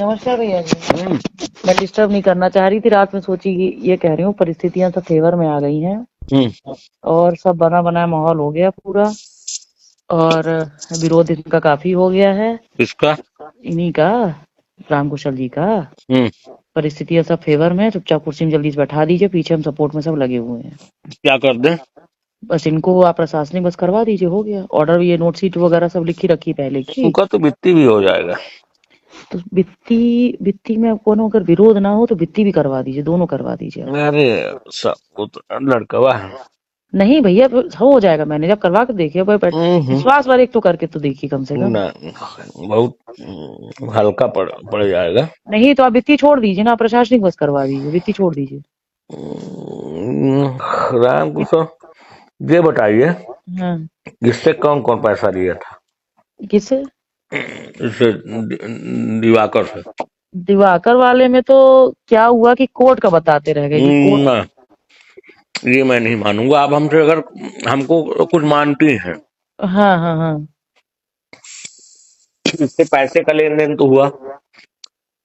नमस्कार भैया जी। मैं डिस्टर्ब नहीं करना चाह रही थी, रात में सोची कि ये कह रही हूँ परिस्थितियां सब फेवर में आ गई हैं और सब बना बनाया माहौल हो गया पूरा, और विरोध इनका काफी हो गया है। किसका? इन्हीं का, राम कुशल जी का। परिस्थितियां सब फेवर में, चुपचाप कुर्सी में जल्दी से बैठा दीजिए, पीछे हम सपोर्ट में सब लगे हुए हैं। क्या कर दें? बस इनको आप प्रशासनिक बस करवा दीजिए, हो गया ऑर्डर। ये नोट शीट वगैरह सब लिखी रखी पहले की, उनका तो वित्ती भी हो जाएगा। तो बित्ती बित्ती में कोनो अगर विरोध ना हो तो बित्ती भी करवा दीजिए, दोनों करवा दीजिए आप। अरे सब वो तो लड़कवा है। नहीं भैया, हो जाएगा मैनेज, आप करवा के देखिए। विश्वास वाले एक तो करके तो देखिए कम से कम। ना, बहुत हल्का पड़ जाएगा। नहीं तो आप वित्तीय छोड़ दीजिए ना, प्रशासनिक बस करवा दीजिए, वित्तीय छोड़ दीजिए। राम कुशल, ये बताइए हाँ, इससे कौन कौन पैसा लिया था? किससे? इससे दिवाकर से। दिवाकर वाले में तो क्या हुआ कि कोर्ट का बताते रह गए कि कोर्ट। ना, ये मैं नहीं मानूंगा। आप हमसे अगर हमको कुछ मानती हैं, हाँ हाँ हाँ, इससे पैसे का लेन देन तो हुआ?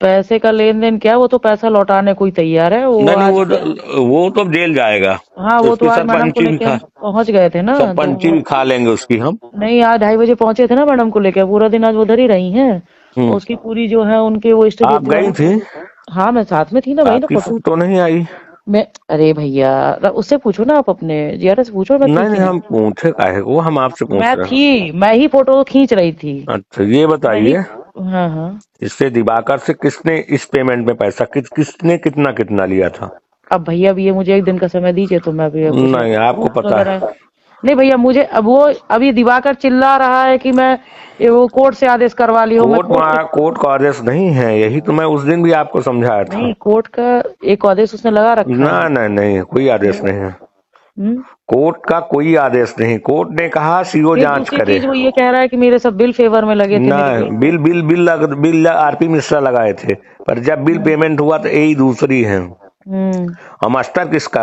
पैसे का लेन देन क्या, वो तो पैसा लौटाने को ही तैयार है वो नहीं नहीं, आज। वो तो जेल जाएगा। हाँ, वो तो उसकी आज मैडम को सरपंची भी लेके खा हम पहुंच गए थे ना, तो सरपंची भी खा लेंगे उसकी हम। नहीं, आज 2:30 बजे पहुंचे थे ना मैडम को लेके, पूरा दिन आज वो उधर ही रही हैं। उसकी पूरी जो है उनके वो इष्ट आप देव गई थी? हाँ, मैं साथ में थी ना भाई, ना आपकी फोटो फोटो नहीं आई? मैं। अरे भैया, उससे पूछो ना, आप अपने जियारा से पूछो मैं थी नहीं कि नहीं, हम नहीं। पूछे काहे को, हम आपसे पूछ मैं रहे हैं। थी, मैं ही फोटो खींच रही थी। अच्छा, ये मैं ही। बताइए, हाँ हाँ। इससे दिवाकर से किसने इस पेमेंट में पैसा किसने कितना कितना लिया था? अब भैया, अब ये मुझे एक दिन का समय दीजिए तो मैं अभी कुछ नहीं, आपको प्रूफ पता है। वगैरह। नहीं भैया, मुझे अब वो अभी दिवाकर चिल्ला रहा है कि मैं वो कोर्ट से आदेश करवा ली हूँ, मैं कोर्ट के। कोर्ट का आदेश नहीं है, यही तो मैं उस दिन भी आपको समझाया था। नहीं, कोर्ट का एक आदेश उसने लगा रखा ना है। नहीं नहीं, कोई आदेश नहीं है। हम्म। कोर्ट का कोई आदेश नहीं। कोर्ट ने कहा सीओ फिर जांच दूसरी करे। चीज वो ये कह रहा है कि मेरे सब बिल फेवर में लगे थे, ना, मेरे बिल। बिल आरपी मिश्रा लगाए थे, पर जब बिल पेमेंट हुआ तो यही दूसरी है। हम्म। और मास्टर किसका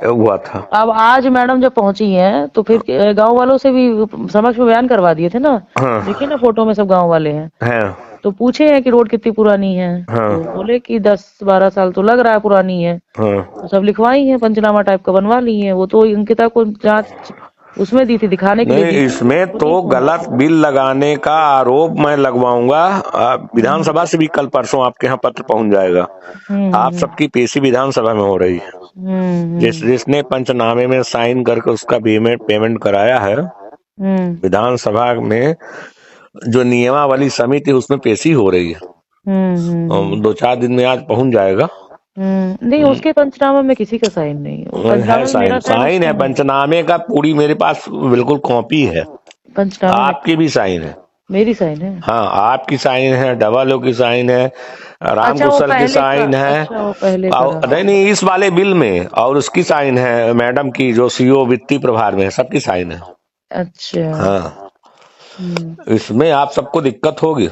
हुआ था? अब आज मैडम जब पहुंची हैं तो फिर गांव वालों से भी समक्ष में बयान करवा दिए थे ना। हाँ देखिए ना, फोटो में सब गांव वाले हैं। है। तो पूछे हैं कि रोड कितनी पुरानी है, तो हाँ बोले कि 10-12 साल तो लग रहा है पुरानी है। हाँ। तो सब लिखवाई है, पंचनामा टाइप का बनवा ली है। वो तो अंकिता को जांच उसमें दी थी, दिखाने के लिए नहीं, दी थी। इसमें वो तो नहीं पहुंची। गलत बिल लगाने का आरोप मैं लगवाऊंगा। विधानसभा से भी कल परसों आपके यहाँ पत्र पहुंच जाएगा। आप हम्म सबकी पेशी विधानसभा में हो रही है। जिसने पंचनामे में साइन करके उसका पेमेंट कराया है, विधानसभा में जो नियमावली समिति उसमें पेशी हो रही है। 2-4 दिन में आज पहुंच जाएगा। नहीं, उसके पंचनामा में किसी का साइन नहीं है। वो पंचनामा है में मेरा साइन साइन उसका है नहीं है। पंचनामे का, पूरी मेरे पास बिल्कुल कॉपी है। पंचनामे में आपकी भी साइन है? मेरी साइन है। हाँ, आपकी साइन है, डबल ओ की साइन है, राम अच्छा, वो कुशल की पहले का। साइन है। अच्छा, वो पहले का और रहा। नहीं नहीं, इस वाले बिल में, और उसकी साइन है मैडम की, जो सीओ वित्तीय प्रभार में है, सबकी साइन है। अच्छा। हाँ, हम्म इसमें आप सबको दिक्कत होगी।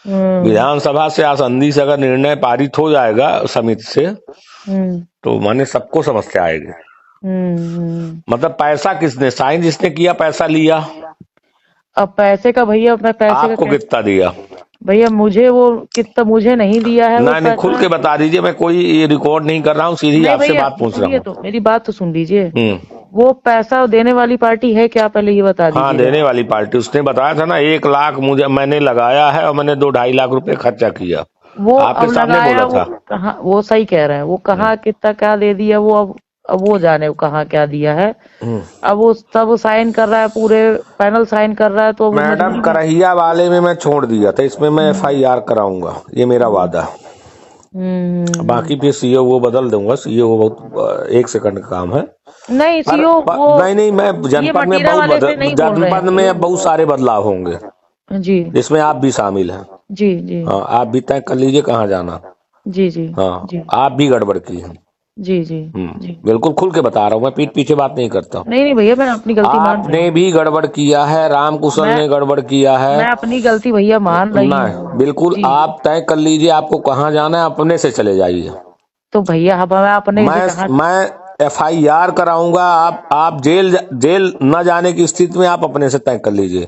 हम्म विधानसभा से आसंदी से अगर निर्णय पारित हो जाएगा समिति से, हम्म तो माने सबको समस्या आएगी। मतलब पैसा किसने, साइन जिसने किया पैसा लिया? अब पैसे का भैया, मैं पैसे का आपको क्या। कितना दिया? भैया मुझे वो कितना मुझे नहीं दिया है वो नहीं नहीं, खुल पैसा। के बता दीजिए, मैं कोई रिकॉर्ड नहीं कर रहा हूँ, सीधी नहीं आपसे भैया बात पूछ रहा सुनिए, हूँ। तो मेरी बात तो सुन लीजिए। हम्म। वो पैसा देने वाली पार्टी है क्या, पहले ये बता हाँ, दीजिएगा। देने वाली पार्टी, उसने बताया था ना, 1 लाख मुझे मैंने लगाया है और मैंने 2-2.5 लाख रुपए खर्चा किया। वो आपके अब सामने लगाया, बोला वो था। कहाँ, वो सही कह रहे हैं, वो कहाँ कितना क्या दे दिया वो। अब वो जाने वो कहाँ क्या दिया है। अब वो सब साइन कर रहा है, पूरे पैनल साइन कर रहा है, तो वो मैडम, मजबूरी में। करहिया वाले में मैं छोड़ दिया था, इसमें मैं FIR कराऊंगा, ये मेरा वादा है। बाकी फिर सीओ वो बदल दूंगा। सीओ वो बहुत 1 सेकंड का काम है। नहीं पर सीओ वो। नहीं नहीं, मैं ये जनपद में मटीरा वाले से नहीं बोल रहे जनपद हैं में बहुत सारे बदलाव होंगे, जी जिसमें आप भी शामिल हैं। जी जी हाँ, आप भी तय कर लीजिए कहाँ जाना। जी जी हाँ, जी आप भी गड़बड़ की हैं। जी जी जी। बिल्कुल खुल के बता रहा हूँ, मैं पीठ पीछे बात नहीं करता हूँ। नहीं नहीं भैया, मैं अपनी गलती मान रही आपने हूँ। भी गड़बड़ किया है, राम कुशल मैं ने गड़बड़ किया है। मैं अपनी गलती भैया मान रही नहीं, हूँ बिल्कुल जी। आप तय कर लीजिए आपको कहाँ जाना है, अपने से चले जाइए। तो भैया अब मैं अपने से कहाँ। मैं FIR कराऊंगा। आप जेल जेल न जाने की स्थिति में आप अपने से तय कर लीजिए।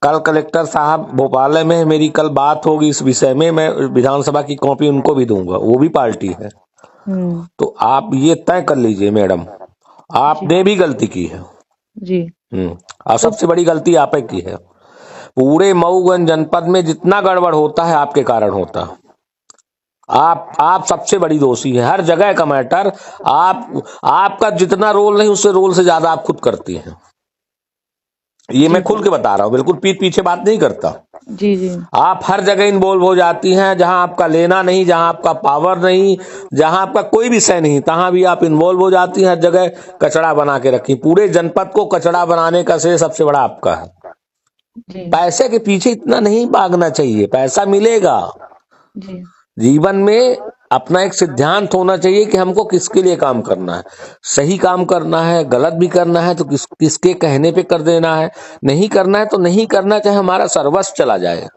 कल कलेक्टर साहब भोपाल में मेरी कल बात होगी इस विषय में, मैं विधानसभा की कॉपी उनको भी दूंगा, वो भी पार्टी है। तो आप ये तय कर लीजिए मैडम, आपने भी गलती की है जी। और सबसे बड़ी गलती आप की है। पूरे मऊगंज जनपद में जितना गड़बड़ होता है आपके कारण होता है। आप सबसे बड़ी दोषी है हर जगह का मैटर। आपका जितना रोल नहीं उससे रोल से ज्यादा आप खुद करती हैं। ये मैं खुल के बता रहा हूँ, बिल्कुल पीठ पीछे बात नहीं करता। जी जी। आप हर जगह इन्वॉल्व हो जाती हैं, जहां आपका लेना नहीं, जहां आपका पावर नहीं, जहां आपका कोई विषय नहीं, तहां भी आप इन्वॉल्व हो जाती हैं। हर जगह कचरा बना के रखी। पूरे जनपद को कचरा बनाने का श्रेय सबसे बड़ा आपका है। पैसे के पीछे इतना नहीं भागना चाहिए, पैसा मिलेगा। जीवन में अपना एक सिद्धांत होना चाहिए कि हमको किसके लिए काम करना है। सही काम करना है, गलत भी करना है तो किसके कहने पे कर देना है। नहीं करना है तो नहीं करना, चाहे हमारा सर्वस्व चला जाए।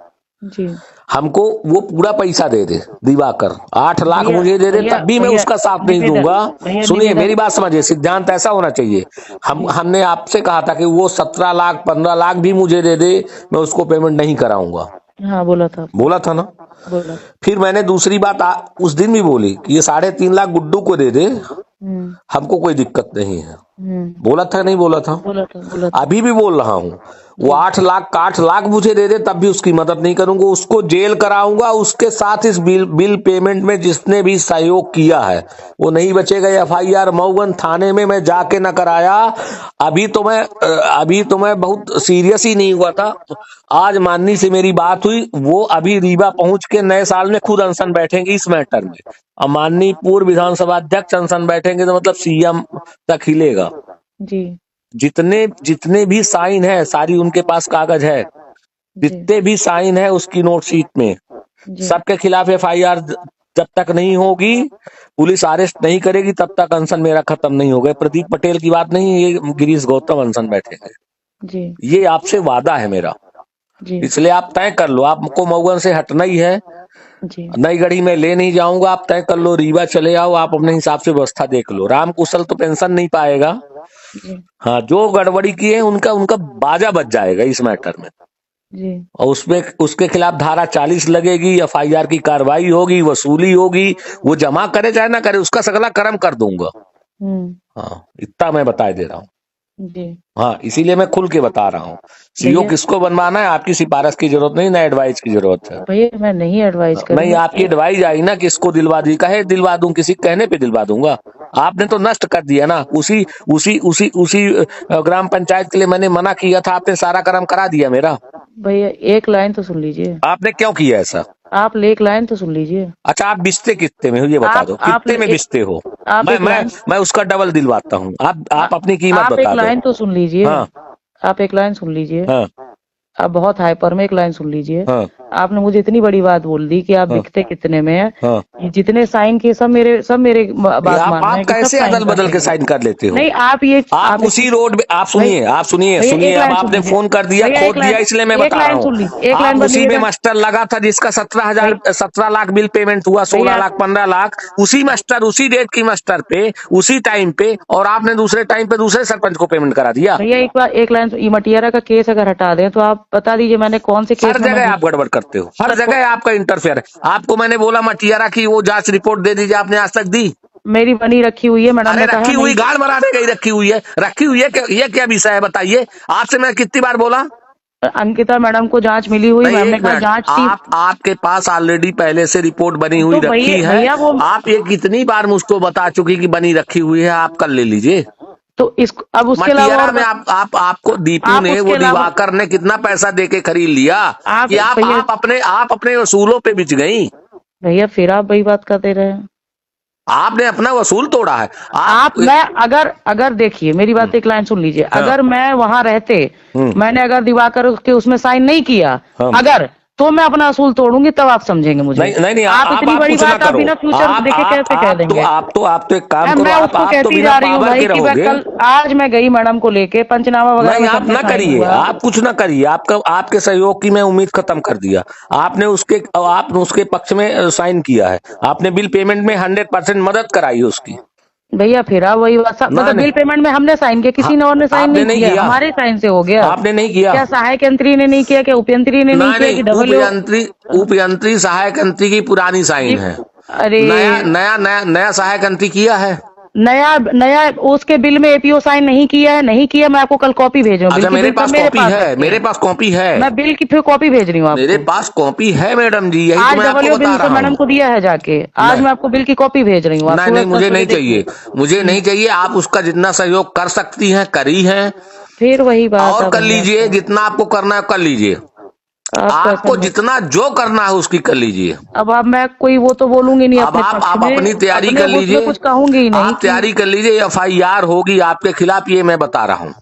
जी। हमको वो पूरा पैसा दे दे, दिवाकर 8 लाख मुझे दे दे तब भी मैं उसका साथ नहीं दूंगा। सुनिए मेरी बात समझिए, सिद्धांत ऐसा होना चाहिए। हमने आपसे कहा था कि वो 17 लाख 15 लाख भी मुझे दे दे, मैं उसको पेमेंट नहीं कराऊंगा। हाँ बोला था ना। बोला। फिर मैंने दूसरी बात उस दिन भी बोली कि ये 3.5 लाख गुड्डू को दे दे, हमको कोई दिक्कत नहीं है। बोला था नहीं बोला था? बोला था। अभी भी बोल रहा हूँ, वो 8 लाख का 8 लाख मुझे दे दे तब भी उसकी मदद नहीं करूंगा। उसको जेल कराऊंगा। उसके साथ इस बिल पेमेंट में जिसने भी सहयोग किया है वो नहीं बचेगा। FIR मऊगंज थाने में मैं जाके न कराया। अभी तो मैं बहुत सीरियस ही नहीं हुआ था। आज माननी से मेरी बात हुई, वो अभी रीवा पहुंच के नए साल में खुद अनशन बैठेंगे इस मैटर में। और माननीय पूर्व विधानसभा अध्यक्ष अनशन बैठेंगे तो मतलब CM तक हिलेगा। जी। जितने भी साइन है सारी उनके पास कागज है। जितने भी साइन है उसकी नोट शीट में, सबके खिलाफ FIR जब तक नहीं होगी, पुलिस अरेस्ट नहीं करेगी, तब तक अनशन मेरा खत्म नहीं होगा। प्रदीप पटेल की बात नहीं, ये गिरीश गौतम अनशन बैठेंगे। जी। ये आपसे वादा है मेरा। इसलिए आप तय कर लो, आपको मऊगंज से हटना ही है। नई गढ़ी में ले नहीं जाऊंगा, आप तय कर लो, रीवा चले आओ। आप अपने हिसाब से व्यवस्था देख लो। राम कुशल तो पेंशन नहीं पाएगा। हाँ, जो गड़बड़ी की है उनका बाजा बच जाएगा इस मैटर में। जी। और उसके खिलाफ धारा 40 लगेगी, FIR की कार्रवाई होगी, वसूली होगी। वो जमा करे चाहे ना करे, उसका सगला कर्म कर दूंगा। हाँ, इतना मैं बता दे रहा हूँ। हाँ, इसीलिए मैं खुल के बता रहा हूँ। CO किसको बनवाना है, आपकी सिफारिश की जरूरत नहीं, ना एडवाइस की जरूरत है। भैया मैं नहीं एडवाइस करूंगा। नहीं, आपकी एडवाइस आई ना, किसको दिलवा दी, कहे दिलवा दूं, किसी कहने पे दिलवा दूंगा। आपने तो नष्ट कर दिया ना। उसी ग्राम पंचायत के लिए मैंने मना किया था, आपने सारा काम करा दिया मेरा। भैया एक लाइन तो सुन लीजिए। आपने क्यों किया ऐसा? आप एक लाइन तो सुन लीजिए। अच्छा, आप बिस्ते कितने में हो ये बता दो, कितने में बिस्ते हो? मैं उसका डबल दिलवाता हूँ। आप अपनी कीमत बता दो। आप एक लाइन तो सुन लीजिए। हाँ। आप एक लाइन सुन लीजिए। हाँ। आप बहुत हाइपर में एक लाइन सुन लीजिए। हाँ। आपने मुझे इतनी बड़ी बात बोल दी कि आप बिकते कितने में है। हाँ। जितने साइन किए सब मेरे बात मान आप कैसे अदल बदल के साइन कर लेते हो? नहीं, आप उसी रोड में आप सुनिए अब आपने फोन कर दिया, खोद दिया, इसलिए मैं बता रहा हूँ। आप उसी में मास्टर लगा था जिसका 17 लाख बिल पेमेंट हुआ, 16 लाख 15 लाख, उसी मास्टर, उसी डेट की मास्टर पे, उसी टाइम पे, और आपने दूसरे टाइम पे दूसरे सरपंच को पेमेंट करा दिया। भैया एक लाइन, मटियारा का केस अगर हटा दें तो आप बता दीजिए मैंने कौन से केस। हर जगह आप गड़बड़ करते हो, हर जगह आपका इंटरफेयर है। आपको मैंने बोला मटियारा की वो जांच रिपोर्ट दे दीजिए, आपने आज तक दी? मेरी बनी रखी हुई है मैडम ने कहा। रखी हुई गाल मराने गई रखी हुई है ये क्या विषय है बताइए? आपसे मैं कितनी बार बोला? अंकिता मैडम को जांच मिली हुई, मैम ने कहा जांच आपके पास ऑलरेडी पहले से रिपोर्ट बनी हुई तो रखी है। आप ये कितनी बार मुझको बता चुकी कि बनी रखी हुई है, आप कर ले लीजिए। तो अब उसके अलावा में आपको दीपू ने, वो दिवाकर ने कितना पैसा देके खरीद लिया कि आप अपने वसूलों पे बिच गई। भैया फिर आप वही बात करते रहे। आपने अपना वसूल तोड़ा है। मैं अगर देखिए मेरी बात एक लाइन सुन लीजिए। हाँ। अगर मैं वहां रहते, मैंने अगर दिवाकर के उसमें साइन नहीं किया, हाँ। अगर तो मैं अपना असूल तोड़ूंगी, तब आप समझेंगे मुझे। नहीं, आप इतनी बड़ी बात आप बिना फ्यूचर देखे कैसे कह देंगे? आप तो एक काम करो, मैं उसको कहती जा रही हूँ भाई कि मैं कल आज मैं गई मैडम को लेके पंचनामा वगैरह। आप ना करिए, आप कुछ ना करिए। आपके सहयोग की मैं उम्मीद खत्म कर दिया। आपने उसके पक्ष में साइन किया है, आपने बिल पेमेंट में 100% मदद कराई उसकी। भैया फिर वही बात, मतलब बिल पेमेंट में हमने साइन किया, किसी ने और ने साइन नहीं किया, हमारे साइन से हो गया। आपने नहीं किया? क्या सहायक यंत्री ने नहीं किया? क्या उपयंत्री ने नहीं किया? कि उपयंत्री सहायक यंत्री की पुरानी साइन है। अरे नया सहायक यंत्री किया है? नया उसके बिल में एपीओ साइन नहीं किया है। नहीं किया, मैं आपको कल कॉपी भेज रही हूँ। अच्छा, मेरे पास कॉपी है। मैं बिल की फिर कॉपी भेज रही हूँ आपको। मेरे पास कॉपी है मैडम जी, यही आज तो मैं आपको बता रहा हूँ। मैडम को दिया है जाके, आज मैं आपको बिल की कॉपी भेज रही हूँ। नहीं, मुझे नहीं चाहिए, मुझे नहीं चाहिए। आप उसका जितना सहयोग कर सकती हैं करी है, फिर वही बात और कर लीजिए, जितना आपको करना है कर लीजिए। आपको जितना जो करना है उसकी कर लीजिए। अब मैं कोई वो तो बोलूंगी नहीं। अब आप अपनी तैयारी कर लीजिए, कुछ कहूंगी ही नहीं। आप तैयारी कर लीजिए। एफआईआर होगी आपके खिलाफ, ये मैं बता रहा हूँ,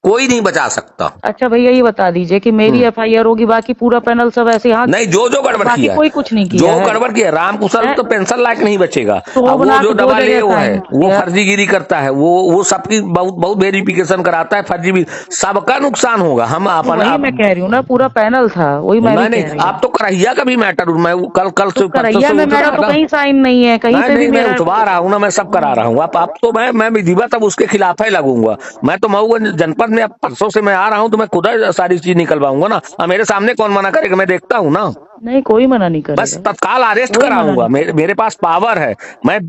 कोई नहीं बचा सकता। अच्छा भैया ये बता दीजिए कि मेरी एफआईआर होगी, बाकी पूरा पैनल सब ऐसे हाथ नहीं, जो गड़बड़ किया, कोई कुछ नहीं किया, जो गड़बड़ किया, रामकुशल तो पेंशन लायक नहीं बचेगा। तो वो जो डबल ए वो है, वो फर्जीगिरी करता है, वो सबकी बहुत वेरिफिकेशन कराता है, फर्जी, सबका नुकसान होगा। हम वही मैं कह रही हूँ ना, पूरा पैनल था, वही मैं नहीं, आप तो करहिया का भी मैटर, मैं कल से करहिया में मेरा तो कहीं साइन नहीं है, कहीं पे भी मैं उठवा रहा हूँ ना, मैं सब करा रहा हूँ। आप तो मैं विधिवत अब उसके खिलाफ ही लगूंगा। मैं तो मऊगंज जनपद में अब परसों से मैं आ रहा हूँ, तो मैं खुद सारी चीज निकलवाऊंगा ना। और मेरे सामने कौन मना करेगा? मैं देखता हूँ ना। नहीं, कोई मना नहीं करेगा, बस तत्काल अरेस्ट कराऊंगा। मेरे पास पावर है, मैं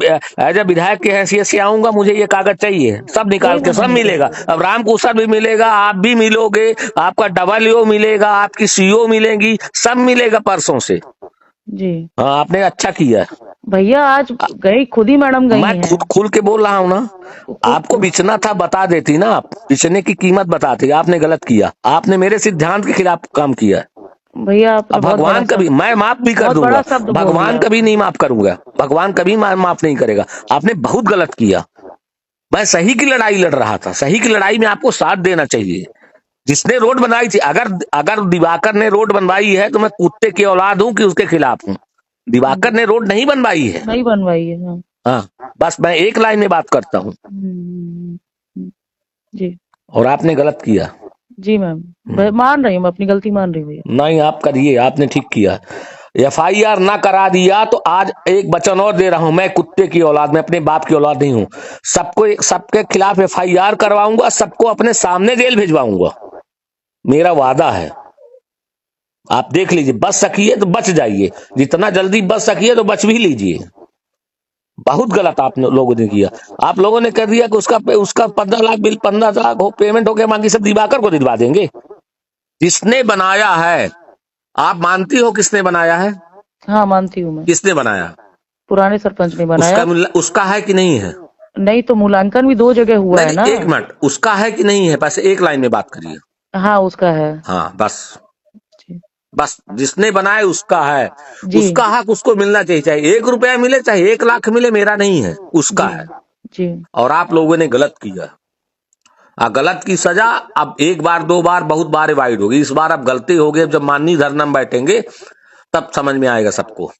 एज ए विधायक की हैसियत से आऊंगा, मुझे ये कागज चाहिए, सब निकाल के सब मिलेगा। अब रामकुशल भी मिलेगा, आप भी मिलोगे, आपका डबल मिलेगा, आपकी सीओ मिलेगी, सब मिलेगा परसों से जी। हाँ, आपने अच्छा किया भैया, आज गई खुद ही मैडम गई मैं खुद खुल के बोल रहा हूँ ना। आपको बिचना था, बता देती ना, आप बिचने की कीमत बताती। आपने गलत किया, आपने मेरे सिद्धांत के खिलाफ काम किया भैया। भगवान कभी, मैं माफ भी कर दूंगा, भगवान कभी नहीं माफ करूंगा, भगवान कभी माफ नहीं करेगा। आपने बहुत गलत किया। मैं सही की लड़ाई लड़ रहा था, सही की लड़ाई में आपको साथ देना चाहिए। जिसने रोड बनवाई थी, अगर दिवाकर ने रोड बनवाई है तो मैं कुत्ते की औलाद हूं कि उसके खिलाफ हूँ। दिवाकर ने रोड नहीं बनवाई है, नहीं बनवाई है। हाँ, बस मैं एक लाइन में बात करता हूँ जी। और आपने गलत किया जी मैम, मान रही हूँ, अपनी गलती मान रही हूँ भैया। नहीं, आप करिए, आपने ठीक किया। एफआईआर ना करा दिया तो आज एक वचन और दे रहा हूं, मैं कुत्ते की औलाद, मैं अपने बाप की औलाद नहीं हूं। सबके खिलाफ एफआईआर करवाऊंगा, सबको अपने सामने जेल भिजवाऊंगा, मेरा वादा है। आप देख लीजिए, बच सकिए तो बच जाइए, जितना जल्दी बच सकिए तो बच भी लीजिए। बहुत गलत आप लोगों ने किया। आप लोगों ने कर दिया कि उसका 15 लाख बिल, 15 लाख हो पेमेंट हो गया, बाकी सब दिवाकर को दिलवा देंगे। जिसने बनाया है, आप मानती हो किसने बनाया है? हाँ मानती हूँ मैं। किसने बनाया? पुराने सरपंच ने बनाया। उसका है कि नहीं है? नहीं तो मूल्यांकन भी 2 जगह हुआ है ना। एक मिनट, उसका है कि नहीं है? बस एक लाइन में बात करिए। हाँ उसका है। हाँ बस जिसने बनाया उसका है, उसका हक उसको मिलना चाहिए, चाहे 1 रुपया मिले चाहे 1 लाख मिले, मेरा नहीं है, उसका है जी। और आप लोगों ने गलत किया। गलत की सजा अब 1 बार 2 बार बहुत बार अवॉइड होगी, इस बार अब गलती हो गई। जब माननीय धरना में बैठेंगे तब समझ में आएगा सबको।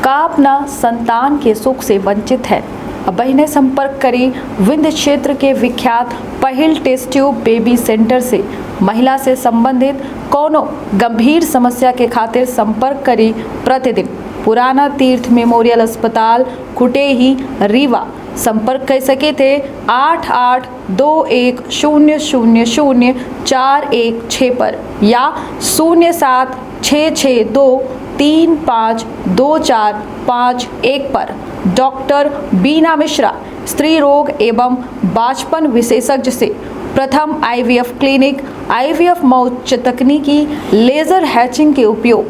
का अपना संतान के सुख से वंचित है? अब ने संपर्क करें विंध्य क्षेत्र के विख्यात पहिल टेस्ट ट्यूब बेबी सेंटर से। महिला से संबंधित कोनो गंभीर समस्या के खातिर संपर्क करें प्रतिदिन पुराना तीर्थ मेमोरियल अस्पताल कुटेही रीवा। संपर्क कर सके थे 8821000416 पर या 076623524551 पर। डॉक्टर बीना मिश्रा, स्त्री रोग एवं बांझपन विशेषज्ञ से प्रथम IVF क्लिनिक, IVF मौत तकनीकी, लेजर हैचिंग के उपयोग,